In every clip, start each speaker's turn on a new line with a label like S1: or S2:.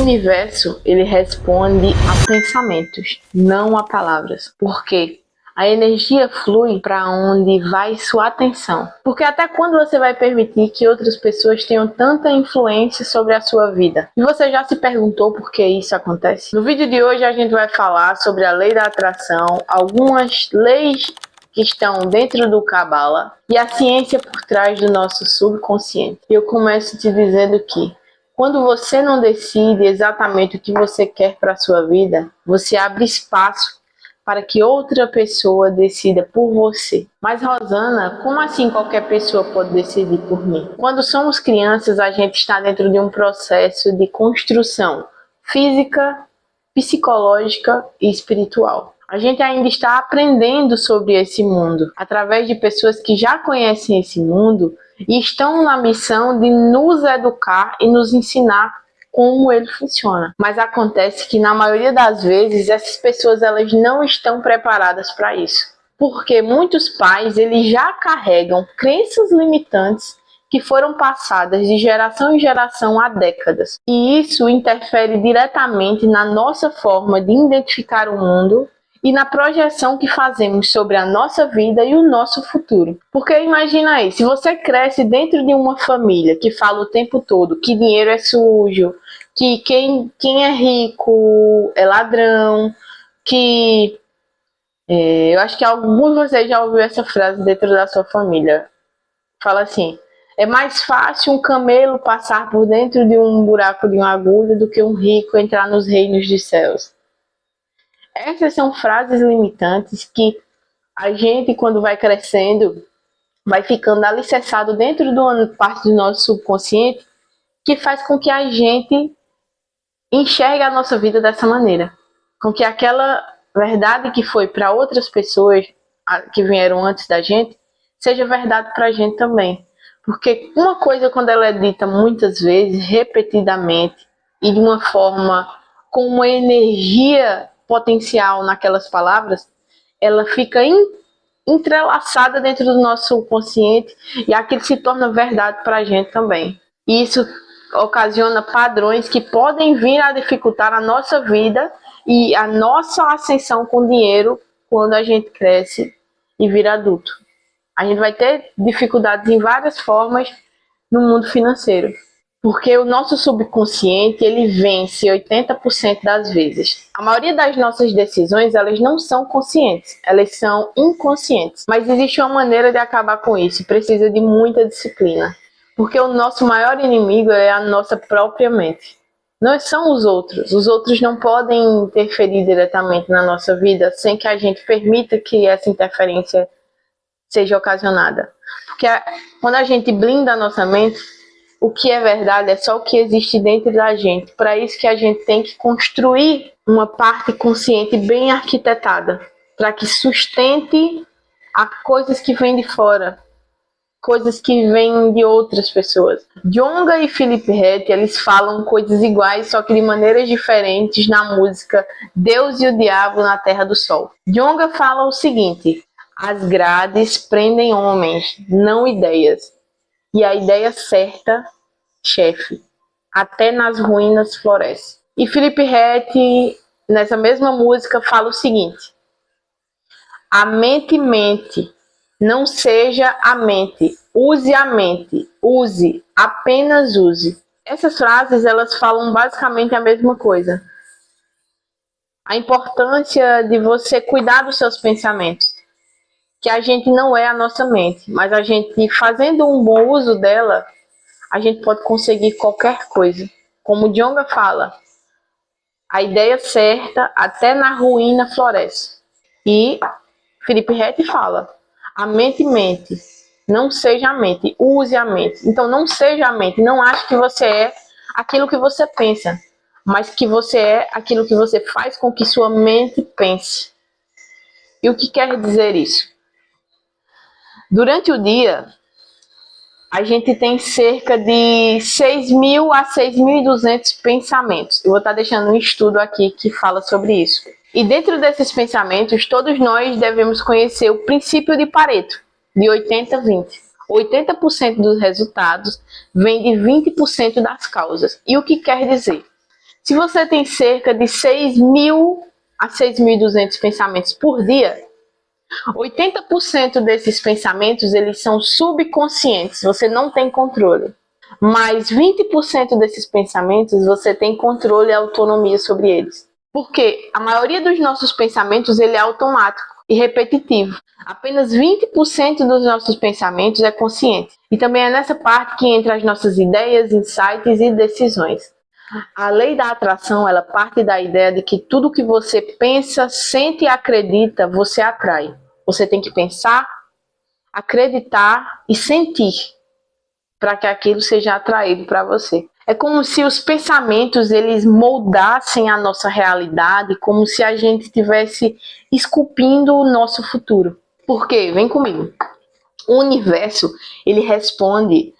S1: universo, ele responde a pensamentos, não a palavras. Por quê? A energia flui para onde vai sua atenção. Porque até quando você vai permitir que outras pessoas tenham tanta influência sobre a sua vida? E você já se perguntou por que isso acontece? No vídeo de hoje a gente vai falar sobre a lei da atração, algumas leis que estão dentro do Cabala e a ciência por trás do nosso subconsciente. Eu começo te dizendo que quando você não decide exatamente o que você quer para a sua vida, você abre espaço para que outra pessoa decida por você. Mas Rosana, como assim qualquer pessoa pode decidir por mim? Quando somos crianças, a gente está dentro de um processo de construção física, psicológica e espiritual. A gente ainda está aprendendo sobre esse mundo, através de pessoas que já conhecem esse mundo e estão na missão de nos educar e nos ensinar como ele funciona. Mas acontece que na maioria das vezes essas pessoas elas não estão preparadas para isso. Porque muitos pais eles já carregam crenças limitantes que foram passadas de geração em geração há décadas. E isso interfere diretamente na nossa forma de identificar o mundo e na projeção que fazemos sobre a nossa vida e o nosso futuro. Porque imagina aí, se você cresce dentro de uma família que fala o tempo todo que dinheiro é sujo, que quem é rico é ladrão, que... eu acho que alguns de vocês já ouviram essa frase dentro da sua família. Fala assim, é mais fácil um camelo passar por dentro de um buraco de uma agulha do que um rico entrar nos reinos dos céus. Essas são frases limitantes que a gente, quando vai crescendo, vai ficando alicerçado dentro de uma parte do nosso subconsciente que faz com que a gente enxergue a nossa vida dessa maneira. Com que aquela verdade que foi para outras pessoas que vieram antes da gente, seja verdade para a gente também. Porque uma coisa, quando ela é dita muitas vezes, repetidamente, e de uma forma com uma energia potencial naquelas palavras, ela fica entrelaçada dentro do nosso subconsciente e aquilo se torna verdade para a gente também. E isso ocasiona padrões que podem vir a dificultar a nossa vida e a nossa ascensão com dinheiro quando a gente cresce e vira adulto. A gente vai ter dificuldades em várias formas no mundo financeiro. Porque o nosso subconsciente, ele vence 80% das vezes. A maioria das nossas decisões, elas não são conscientes, elas são inconscientes. Mas existe uma maneira de acabar com isso, precisa de muita disciplina. Porque o nosso maior inimigo é a nossa própria mente. Não são os outros não podem interferir diretamente na nossa vida sem que a gente permita que essa interferência seja ocasionada. Porque quando a gente blinda a nossa mente, o que é verdade é só o que existe dentro da gente. Para isso que a gente tem que construir uma parte consciente bem arquitetada, para que sustente a coisas que vêm de fora, coisas que vêm de outras pessoas. Djonga e Felipe Ret, eles falam coisas iguais, só que de maneiras diferentes na música Deus e o Diabo na Terra do Sol. Djonga fala o seguinte: as grades prendem homens, não ideias. E a ideia certa, chefe, até nas ruínas floresce. E Felipe Ret, nessa mesma música, fala o seguinte: a mente mente, não seja a mente, use a mente, use, apenas use. Essas frases, elas falam basicamente a mesma coisa. A importância de você cuidar dos seus pensamentos. Que a gente não é a nossa mente, mas a gente, fazendo um bom uso dela, a gente pode conseguir qualquer coisa. Como o Djonga fala, a ideia certa até na ruína floresce. E Felipe Ret fala, a mente mente, não seja a mente, use a mente. Então não seja a mente, não ache que você é aquilo que você pensa, mas que você é aquilo que você faz com que sua mente pense. E o que quer dizer isso? Durante o dia, a gente tem cerca de 6.000 a 6.200 pensamentos. Eu vou estar deixando um estudo aqui que fala sobre isso. E dentro desses pensamentos, todos nós devemos conhecer o princípio de Pareto, de 80-20. 80% dos resultados vem de 20% das causas. E o que quer dizer? Se você tem cerca de 6.000 a 6.200 pensamentos por dia, 80% desses pensamentos eles são subconscientes, você não tem controle. Mas 20% desses pensamentos você tem controle e autonomia sobre eles. Porque a maioria dos nossos pensamentos ele é automático e repetitivo. Apenas 20% dos nossos pensamentos é consciente. E também é nessa parte que entra as nossas ideias, insights e decisões. A lei da atração, ela parte da ideia de que tudo que você pensa, sente e acredita, você atrai. Você tem que pensar, acreditar e sentir para que aquilo seja atraído para você. É como se os pensamentos eles moldassem a nossa realidade, como se a gente estivesse esculpindo o nosso futuro. Por quê? Vem comigo. O universo, ele responde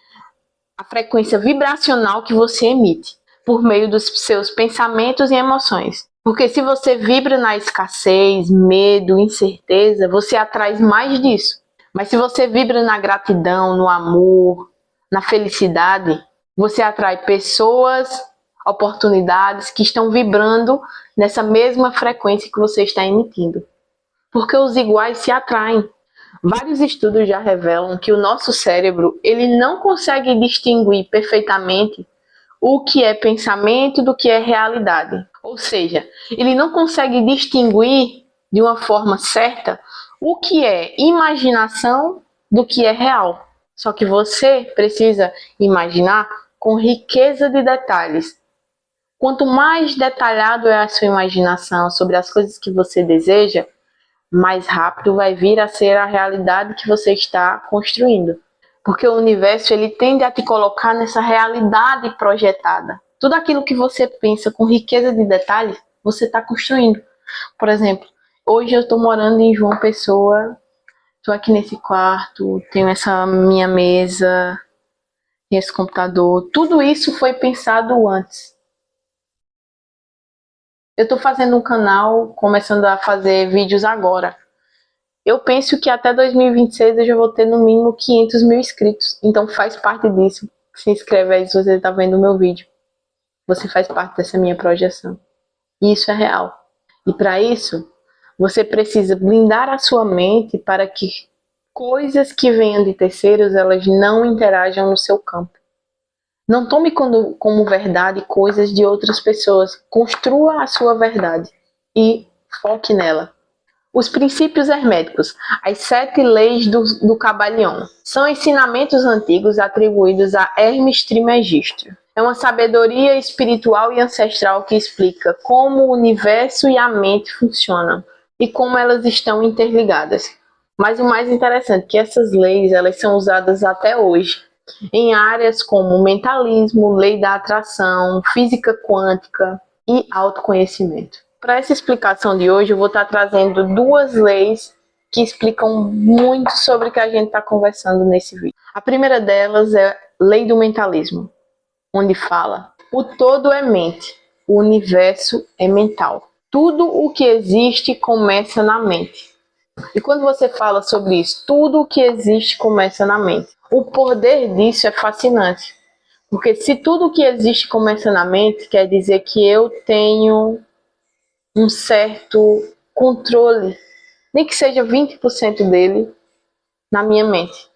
S1: à frequência vibracional que você emite por meio dos seus pensamentos e emoções. Porque se você vibra na escassez, medo, incerteza, você atrai mais disso. Mas se você vibra na gratidão, no amor, na felicidade, você atrai pessoas, oportunidades que estão vibrando nessa mesma frequência que você está emitindo. Porque os iguais se atraem. Vários estudos já revelam que o nosso cérebro ele não consegue distinguir perfeitamente o que é pensamento do que é realidade. Ou seja, ele não consegue distinguir de uma forma certa o que é imaginação do que é real. Só que você precisa imaginar com riqueza de detalhes. Quanto mais detalhado é a sua imaginação sobre as coisas que você deseja, mais rápido vai vir a ser a realidade que você está construindo. Porque o universo ele tende a te colocar nessa realidade projetada. Tudo aquilo que você pensa com riqueza de detalhes, você está construindo. Por exemplo, hoje eu estou morando em João Pessoa, estou aqui nesse quarto, tenho essa minha mesa, tenho esse computador. Tudo isso foi pensado antes. Eu estou fazendo um canal, começando a fazer vídeos agora. Eu penso que até 2026 eu já vou ter no mínimo 500 mil inscritos. Então faz parte disso. Se inscreve aí se você está vendo o meu vídeo. Você faz parte dessa minha projeção. E isso é real. E para isso, você precisa blindar a sua mente para que coisas que venham de terceiros, elas não interajam no seu campo. Não tome como verdade coisas de outras pessoas. Construa a sua verdade e foque nela. Os princípios herméticos, as 7 leis do Kybalion, são ensinamentos antigos atribuídos a Hermes Trismegisto. É uma sabedoria espiritual e ancestral que explica como o universo e a mente funcionam e como elas estão interligadas. Mas o mais interessante é que essas leis elas são usadas até hoje em áreas como mentalismo, lei da atração, física quântica e autoconhecimento. Para essa explicação de hoje, eu vou estar trazendo 2 leis que explicam muito sobre o que a gente está conversando nesse vídeo. A primeira delas é a lei do mentalismo, onde fala: o todo é mente, o universo é mental. Tudo o que existe começa na mente. E quando você fala sobre isso, tudo o que existe começa na mente. O poder disso é fascinante. Porque se tudo o que existe começa na mente, quer dizer que eu tenho um certo controle, nem que seja 20% dele, na minha mente.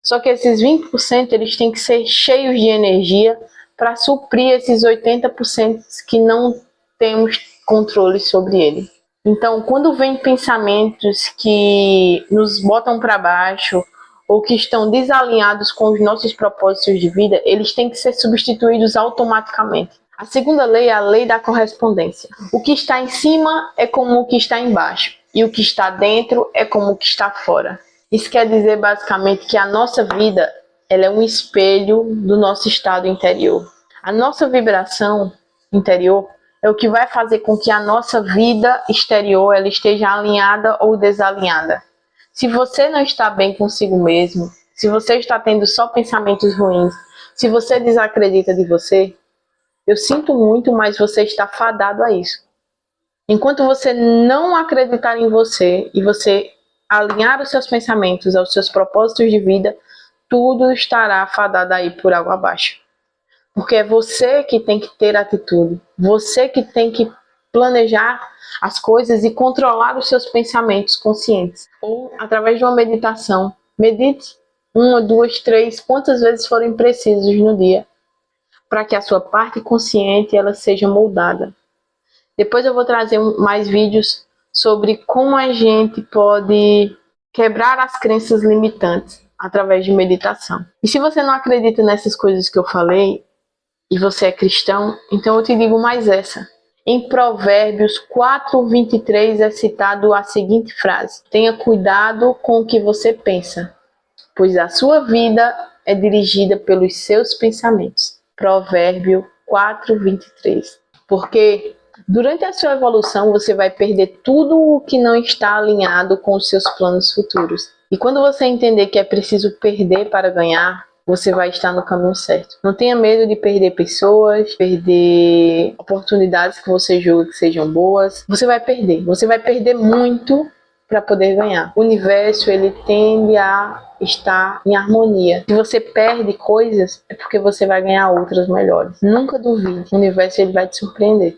S1: Só que esses 20% eles têm que ser cheios de energia para suprir esses 80% que não temos controle sobre ele. Então, quando vem pensamentos que nos botam para baixo ou que estão desalinhados com os nossos propósitos de vida, eles têm que ser substituídos automaticamente. A segunda lei é a lei da correspondência. O que está em cima é como o que está embaixo, e o que está dentro é como o que está fora. Isso quer dizer basicamente que a nossa vida ela é um espelho do nosso estado interior. A nossa vibração interior é o que vai fazer com que a nossa vida exterior ela esteja alinhada ou desalinhada. Se você não está bem consigo mesmo, se você está tendo só pensamentos ruins, se você desacredita de você, eu sinto muito, mas você está fadado a isso. Enquanto você não acreditar em você e você alinhar os seus pensamentos aos seus propósitos de vida, tudo estará fadado aí por água abaixo. Porque é você que tem que ter atitude, você que tem que planejar as coisas e controlar os seus pensamentos conscientes. Ou através de uma meditação. Medite 1, 2, 3, quantas vezes forem precisos no dia, para que a sua parte consciente ela seja moldada. Depois eu vou trazer mais vídeos sobre como a gente pode quebrar as crenças limitantes através de meditação. E se você não acredita nessas coisas que eu falei, e você é cristão, então eu te digo mais essa. Em Provérbios 4:23 é citado a seguinte frase: tenha cuidado com o que você pensa, pois a sua vida é dirigida pelos seus pensamentos. Provérbio 4:23. Porque durante a sua evolução você vai perder tudo o que não está alinhado com os seus planos futuros. E quando você entender que é preciso perder para ganhar, você vai estar no caminho certo. Não tenha medo de perder pessoas, perder oportunidades que você julga que sejam boas. Você vai perder muito para poder ganhar. O universo, ele tende a estar em harmonia. Se você perde coisas, é porque você vai ganhar outras melhores. Nunca duvide. O universo, ele vai te surpreender.